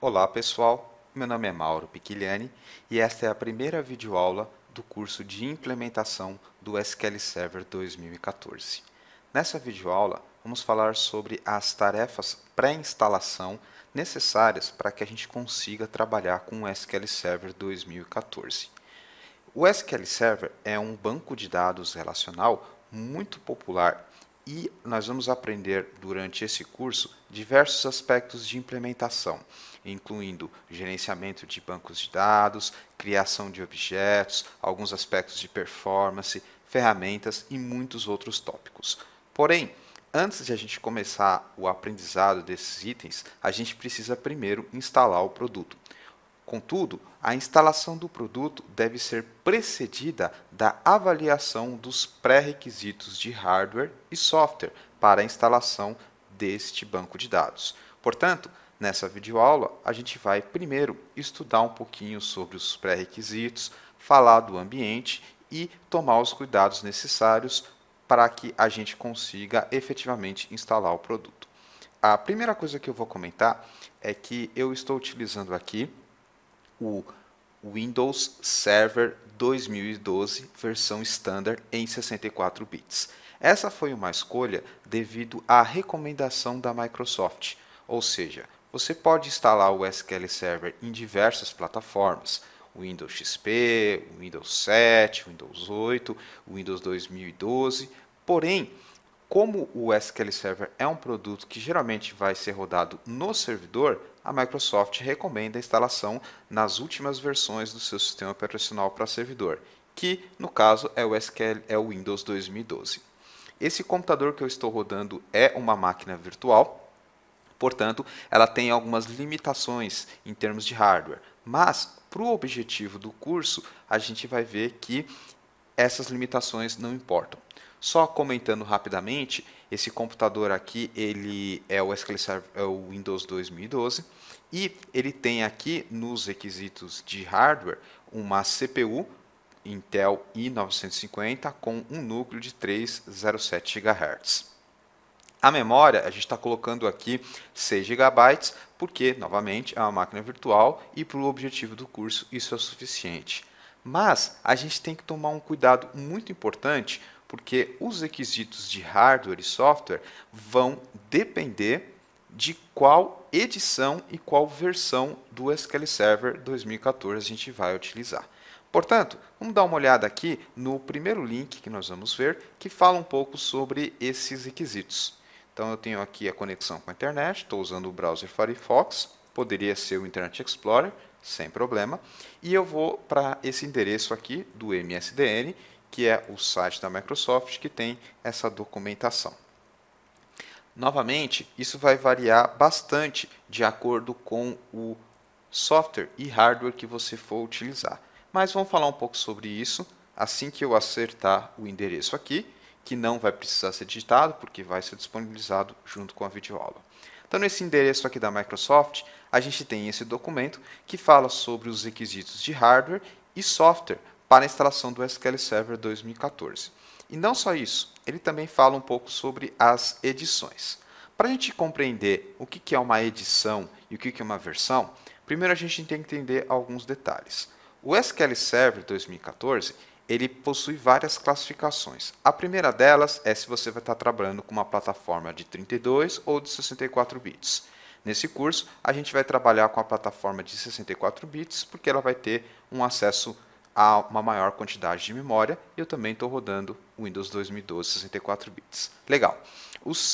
Olá pessoal, meu nome é Mauro Piciliani e esta é a primeira videoaula do curso de implementação do SQL Server 2014. Nessa videoaula vamos falar sobre as tarefas pré-instalação necessárias para que a gente consiga trabalhar com o SQL Server 2014. O SQL Server é um banco de dados relacional muito popular e nós vamos aprender durante esse curso diversos aspectos de implementação, incluindo gerenciamento de bancos de dados, criação de objetos, alguns aspectos de performance, ferramentas e muitos outros tópicos. Porém, antes de a gente começar o aprendizado desses itens, a gente precisa primeiro instalar o produto. Contudo, a instalação do produto deve ser precedida da avaliação dos pré-requisitos de hardware e software para a instalação deste banco de dados. Portanto, nessa videoaula, a gente vai primeiro estudar um pouquinho sobre os pré-requisitos, falar do ambiente e tomar os cuidados necessários para que a gente consiga efetivamente instalar o produto. A primeira coisa que eu vou comentar é que eu estou utilizando aqui o Windows Server 2012 versão standard em 64 bits. Essa foi uma escolha devido à recomendação da Microsoft, ou seja, você pode instalar o SQL Server em diversas plataformas, Windows XP, Windows 7, Windows 8, Windows 2012, porém, como o SQL Server é um produto que geralmente vai ser rodado no servidor, a Microsoft recomenda a instalação nas últimas versões do seu sistema operacional para servidor, que no caso é o Windows 2012. Esse computador que eu estou rodando é uma máquina virtual, portanto, ela tem algumas limitações em termos de hardware, mas para o objetivo do curso, a gente vai ver que essas limitações não importam. Só comentando rapidamente, esse computador aqui ele é o SQL Server, é o Windows 2012 e ele tem aqui nos requisitos de hardware uma CPU Intel i950 com um núcleo de 307 GHz. A memória, a gente está colocando aqui 6 GB, porque, novamente, é uma máquina virtual e para o objetivo do curso isso é suficiente. Mas a gente tem que tomar um cuidado muito importante, porque os requisitos de hardware e software vão depender de qual edição e qual versão do SQL Server 2014 a gente vai utilizar. Portanto, vamos dar uma olhada aqui no primeiro link que nós vamos ver, que fala um pouco sobre esses requisitos. Então, eu tenho aqui a conexão com a internet, estou usando o browser Firefox, poderia ser o Internet Explorer, sem problema. E eu vou para esse endereço aqui do MSDN, que é o site da Microsoft que tem essa documentação. Novamente, isso vai variar bastante de acordo com o software e hardware que você for utilizar. Mas vamos falar um pouco sobre isso assim que eu acertar o endereço aqui, que não vai precisar ser digitado, porque vai ser disponibilizado junto com a videoaula. Então, nesse endereço aqui da Microsoft, a gente tem esse documento que fala sobre os requisitos de hardware e software para a instalação do SQL Server 2014. E não só isso, ele também fala um pouco sobre as edições. Para a gente compreender o que é uma edição e o que é uma versão, primeiro a gente tem que entender alguns detalhes. O SQL Server 2014 ele possui várias classificações. A primeira delas é se você vai estar trabalhando com uma plataforma de 32 ou de 64 bits. Nesse curso, a gente vai trabalhar com a plataforma de 64 bits, porque ela vai ter um acesso a uma maior quantidade de memória. E eu também estou rodando o Windows 2012 64 bits. Legal.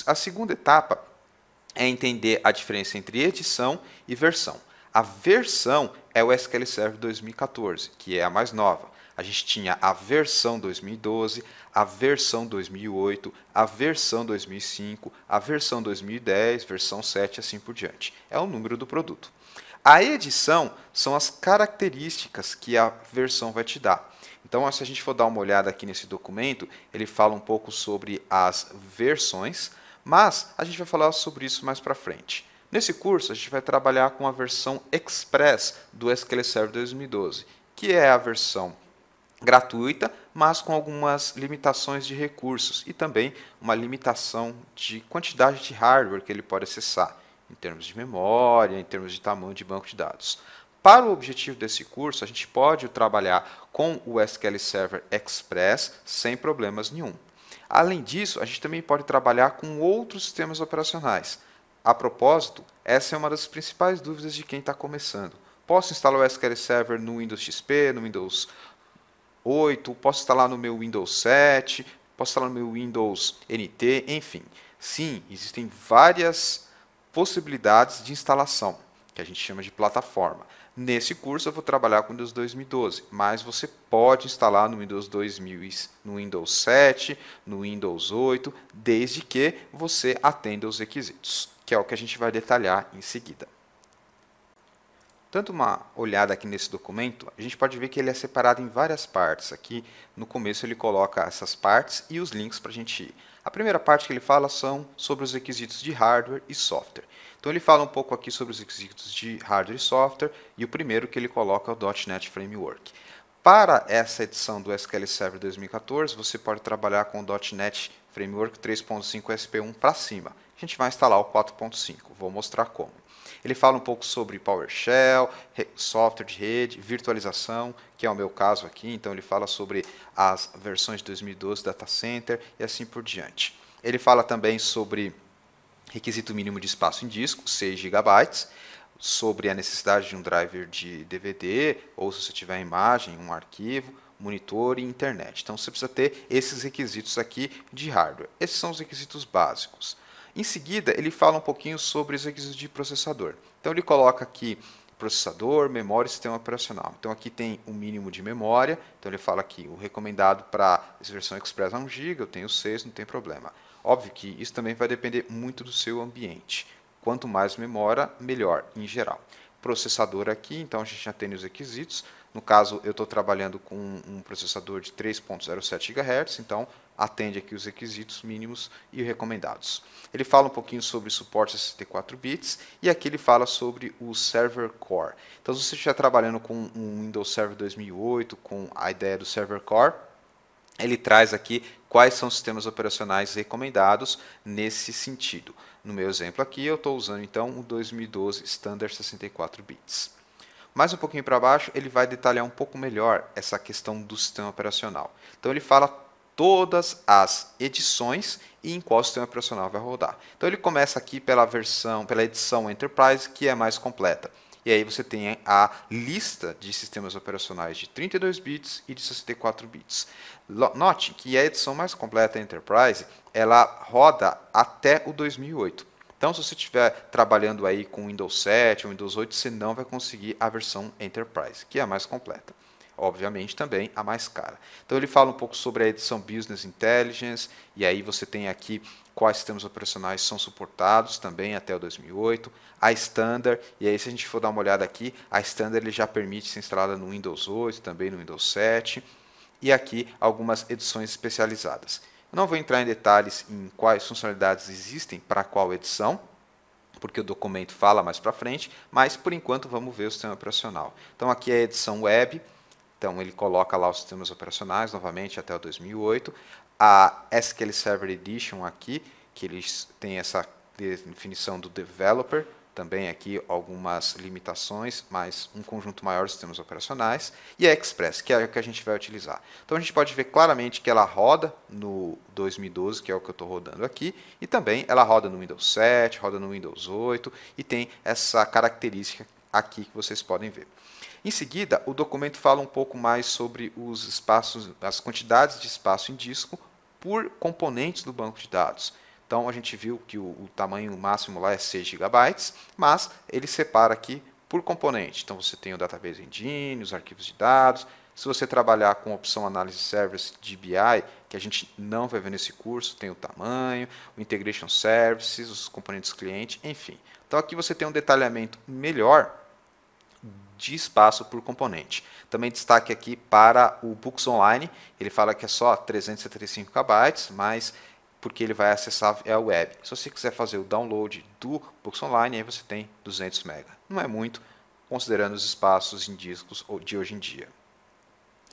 A segunda etapa é entender a diferença entre edição e versão. A versão é o SQL Server 2014, que é a mais nova. A gente tinha a versão 2012, a versão 2008, a versão 2005, a versão 2010, versão 7 e assim por diante. É o número do produto. A edição são as características que a versão vai te dar. Então, se a gente for dar uma olhada aqui nesse documento, ele fala um pouco sobre as versões, mas a gente vai falar sobre isso mais para frente. Nesse curso, a gente vai trabalhar com a versão Express do SQL Server 2012, que é a versão gratuita, mas com algumas limitações de recursos e também uma limitação de quantidade de hardware que ele pode acessar. em termos de memória, em termos de tamanho de banco de dados. Para o objetivo desse curso, a gente pode trabalhar com o SQL Server Express sem problemas nenhum. Além disso, a gente também pode trabalhar com outros sistemas operacionais. A propósito, essa é uma das principais dúvidas de quem está começando. Posso instalar o SQL Server no Windows XP, no Windows 8, posso instalar no meu Windows 7, posso instalar no meu Windows NT, enfim. Sim, existem várias possibilidades de instalação, que a gente chama de plataforma. Nesse curso eu vou trabalhar com o Windows 2012, mas você pode instalar no Windows 2000, no Windows 7, no Windows 8, desde que você atenda os requisitos, que é o que a gente vai detalhar em seguida. Dando uma olhada aqui nesse documento, a gente pode ver que ele é separado em várias partes. Aqui no começo ele coloca essas partes e os links para a gente ir. A primeira parte que ele fala são sobre os requisitos de hardware e software. Então ele fala um pouco aqui sobre os requisitos de hardware e software, e o primeiro que ele coloca é o .NET Framework. Para essa edição do SQL Server 2014, você pode trabalhar com o .NET Framework 3.5 SP1 para cima. A gente vai instalar o 4.5, vou mostrar como. Ele fala um pouco sobre PowerShell, software de rede, virtualização, que é o meu caso aqui, então ele fala sobre as versões de 2012 Data Center e assim por diante. Ele fala também sobre requisito mínimo de espaço em disco, 6 GB, sobre a necessidade de um driver de DVD, ou se você tiver imagem, um arquivo, monitor e internet. Então você precisa ter esses requisitos aqui de hardware. Esses são os requisitos básicos. Em seguida, ele fala um pouquinho sobre os requisitos de processador. Então ele coloca aqui processador, memória e sistema operacional. Então aqui tem o mínimo de memória, então ele fala aqui o recomendado para a versão Express é 1 GB, eu tenho 6, não tem problema. Óbvio que isso também vai depender muito do seu ambiente. Quanto mais memória, melhor em geral. Processador aqui, então a gente já tem os requisitos. No caso, eu estou trabalhando com um processador de 3.07 GHz, então atende aqui os requisitos mínimos e recomendados. Ele fala um pouquinho sobre suporte a 64 bits e aqui ele fala sobre o Server Core. Então, se você estiver trabalhando com um Windows Server 2008, com a ideia do Server Core, ele traz aqui quais são os sistemas operacionais recomendados nesse sentido. No meu exemplo aqui, eu estou usando então o 2012 Standard 64 bits. Mais um pouquinho para baixo, ele vai detalhar um pouco melhor essa questão do sistema operacional. Então ele fala todas as edições e em qual sistema operacional vai rodar. Então ele começa aqui pela edição Enterprise, que é mais completa. E aí você tem a lista de sistemas operacionais de 32 bits e de 64 bits. Note que a edição mais completa Enterprise, ela roda até o 2008. Então, se você estiver trabalhando aí com Windows 7 ou Windows 8, você não vai conseguir a versão Enterprise, que é a mais completa. Obviamente, também a mais cara. Então, ele fala um pouco sobre a edição Business Intelligence, e aí você tem aqui quais sistemas operacionais são suportados também até o 2008. A Standard, e aí se a gente for dar uma olhada aqui, a Standard ele já permite ser instalada no Windows 8, também no Windows 7. E aqui algumas edições especializadas. Eu não vou entrar em detalhes em quais funcionalidades existem para qual edição, porque o documento fala mais para frente, mas por enquanto vamos ver o sistema operacional. Então aqui é a edição web, então ele coloca lá os sistemas operacionais novamente até o 2008. A SQL Server Edition aqui, que eles têm essa definição do developer, também aqui algumas limitações, mas um conjunto maior de sistemas operacionais, e a Express, que é o que a gente vai utilizar. Então a gente pode ver claramente que ela roda no 2012, que é o que eu estou rodando aqui, e também ela roda no Windows 7, roda no Windows 8, e tem essa característica aqui que vocês podem ver. Em seguida, o documento fala um pouco mais sobre os espaços, as quantidades de espaço em disco por componentes do banco de dados. Então, a gente viu que o tamanho máximo lá é 6 GB, mas ele separa aqui por componente. Então, você tem o Database Engine, os arquivos de dados. Se você trabalhar com a opção Análise Service de BI, que a gente não vai ver nesse curso, tem o tamanho, o Integration Services, os componentes cliente, enfim. Então, aqui você tem um detalhamento melhor de espaço por componente. Também destaque aqui para o Books Online, ele fala que é só 375 KB, mas porque ele vai acessar a web. Se você quiser fazer o download do Books Online, aí você tem 200 MB. Não é muito, considerando os espaços em discos de hoje em dia.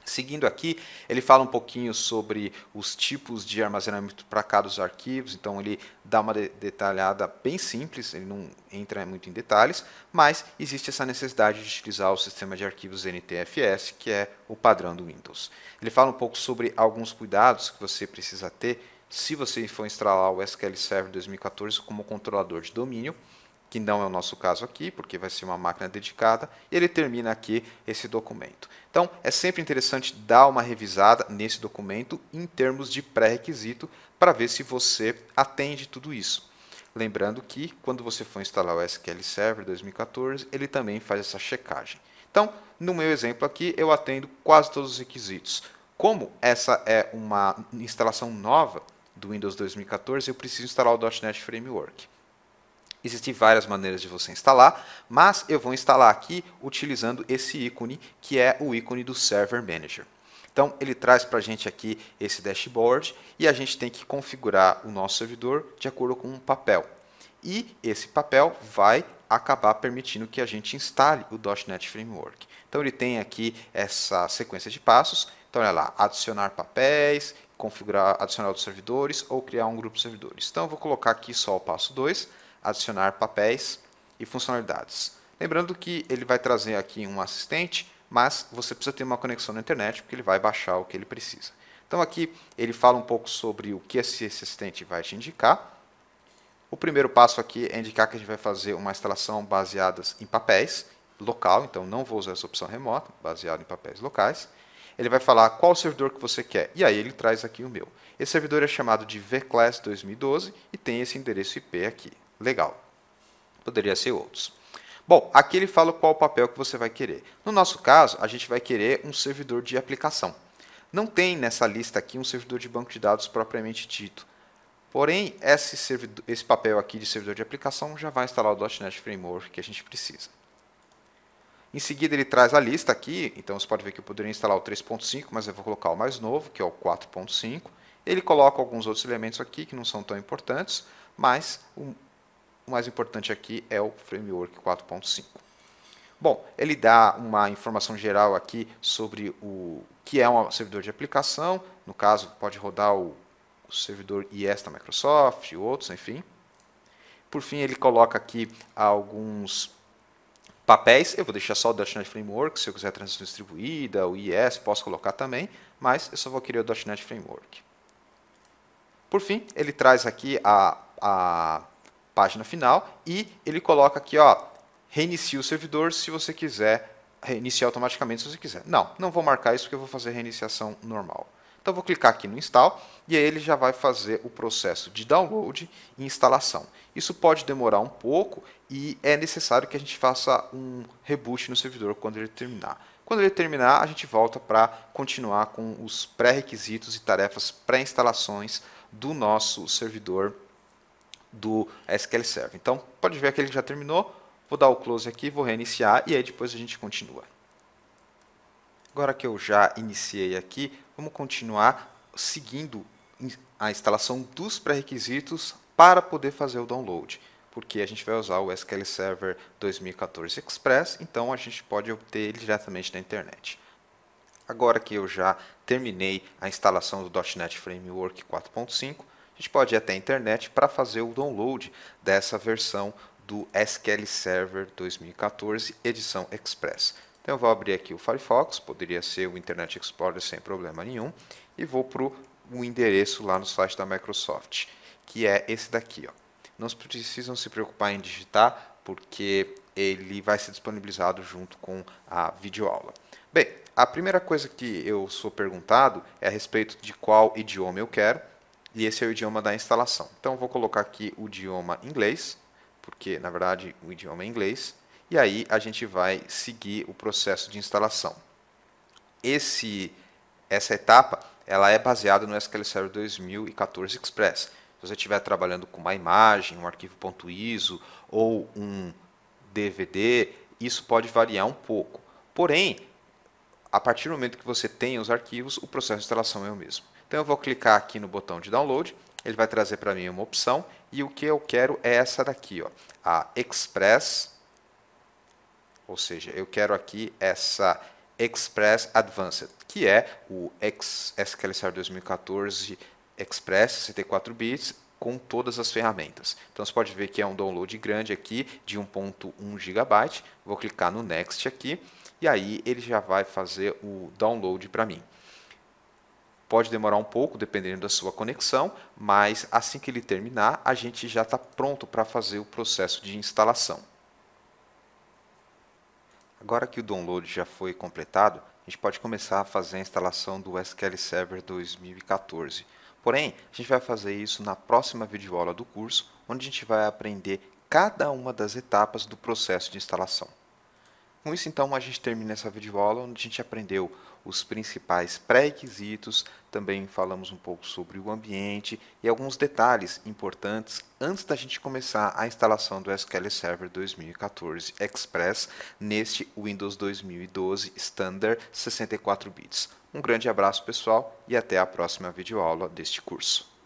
Seguindo aqui, ele fala um pouquinho sobre os tipos de armazenamento para cada arquivos, então ele dá uma detalhada bem simples, ele não entra muito em detalhes, mas existe essa necessidade de utilizar o sistema de arquivos NTFS, que é o padrão do Windows. Ele fala um pouco sobre alguns cuidados que você precisa ter se você for instalar o SQL Server 2014 como controlador de domínio, que não é o nosso caso aqui, porque vai ser uma máquina dedicada, e ele termina aqui esse documento. Então, é sempre interessante dar uma revisada nesse documento em termos de pré-requisito para ver se você atende tudo isso. Lembrando que, quando você for instalar o SQL Server 2014, ele também faz essa checagem. Então, no meu exemplo aqui, eu atendo quase todos os requisitos. Como essa é uma instalação nova do Windows 2014, eu preciso instalar o .NET Framework. Existem várias maneiras de você instalar, mas eu vou instalar aqui utilizando esse ícone, que é o ícone do Server Manager. Então, ele traz para a gente aqui esse dashboard e a gente tem que configurar o nosso servidor de acordo com um papel. E esse papel vai acabar permitindo que a gente instale o .NET Framework. Então, ele tem aqui essa sequência de passos. Então, olha lá, adicionar papéis, configurar, adicionar outros servidores ou criar um grupo de servidores. Então, eu vou colocar aqui só o passo 2, adicionar papéis e funcionalidades. Lembrando que ele vai trazer aqui um assistente, mas você precisa ter uma conexão na internet, porque ele vai baixar o que ele precisa. Então aqui ele fala um pouco sobre o que esse assistente vai te indicar. O primeiro passo aqui é indicar que a gente vai fazer uma instalação baseada em papéis, local, então não vou usar essa opção remota, baseado em papéis locais. Ele vai falar qual servidor que você quer, e aí ele traz aqui o meu. Esse servidor é chamado de vClass 2012 e tem esse endereço IP aqui. Legal. Poderia ser outros. Bom, aqui ele fala qual o papel que você vai querer. No nosso caso, a gente vai querer um servidor de aplicação. Não tem nessa lista aqui um servidor de banco de dados propriamente dito. Porém, esse papel aqui de servidor de aplicação já vai instalar o .NET Framework que a gente precisa. Em seguida, ele traz a lista aqui. Então, você pode ver que eu poderia instalar o 3.5, mas eu vou colocar o mais novo, que é o 4.5. Ele coloca alguns outros elementos aqui que não são tão importantes, mas o mais importante aqui é o Framework 4.5. Bom, ele dá uma informação geral aqui sobre o que é um servidor de aplicação. No caso, pode rodar o servidor IS da Microsoft e outros, enfim. Por fim, ele coloca aqui alguns papéis. Eu vou deixar só o .NET Framework. Se eu quiser transição distribuída, o IS, posso colocar também, mas eu só vou querer o .NET Framework. Por fim, ele traz aqui a página final e ele coloca aqui, ó, reinicie o servidor se você quiser, reiniciar automaticamente se você quiser. Não vou marcar isso porque eu vou fazer reiniciação normal. Então, vou clicar aqui no Install e aí ele já vai fazer o processo de download e instalação. Isso pode demorar um pouco e é necessário que a gente faça um reboot no servidor quando ele terminar. Quando ele terminar, a gente volta para continuar com os pré-requisitos e tarefas pré-instalações do nosso servidor do SQL Server. Então, pode ver que ele já terminou. Vou dar o close aqui, vou reiniciar e aí depois a gente continua. Agora que eu já iniciei aqui, vamos continuar seguindo a instalação dos pré-requisitos para poder fazer o download, porque a gente vai usar o SQL Server 2014 Express, então a gente pode obter ele diretamente na internet. Agora que eu já terminei a instalação do .NET Framework 4.5, a gente pode ir até a internet para fazer o download dessa versão do SQL Server 2014 edição Express. Então eu vou abrir aqui o Firefox, poderia ser o Internet Explorer sem problema nenhum, e vou para o endereço lá no site da Microsoft, que é esse daqui, ó. Não precisam se preocupar em digitar, porque ele vai ser disponibilizado junto com a videoaula. Bem, a primeira coisa que eu sou perguntado é a respeito de qual idioma eu quero, e esse é o idioma da instalação. Então, eu vou colocar aqui o idioma inglês, porque, na verdade, o idioma é inglês, e aí a gente vai seguir o processo de instalação. Essa etapa ela é baseada no SQL Server 2014 Express. Se você estiver trabalhando com uma imagem, um arquivo .iso ou um DVD, isso pode variar um pouco. Porém, a partir do momento que você tem os arquivos, o processo de instalação é o mesmo. Então eu vou clicar aqui no botão de download, ele vai trazer para mim uma opção, e o que eu quero é essa daqui, ó, a Express, ou seja, eu quero aqui essa Express Advanced, que é o SQL Server 2014 Express 64 bits com todas as ferramentas. Então você pode ver que é um download grande aqui de 1.1 GB. Vou clicar no Next aqui e aí ele já vai fazer o download para mim. Pode demorar um pouco, dependendo da sua conexão, mas assim que ele terminar, a gente já está pronto para fazer o processo de instalação. Agora que o download já foi completado, a gente pode começar a fazer a instalação do SQL Server 2014. Porém, a gente vai fazer isso na próxima videoaula do curso, onde a gente vai aprender cada uma das etapas do processo de instalação. Com isso, então, a gente termina essa videoaula onde a gente aprendeu os principais pré-requisitos, também falamos um pouco sobre o ambiente e alguns detalhes importantes antes da gente começar a instalação do SQL Server 2014 Express neste Windows 2012 Standard 64 bits. Um grande abraço, pessoal, e até a próxima videoaula deste curso.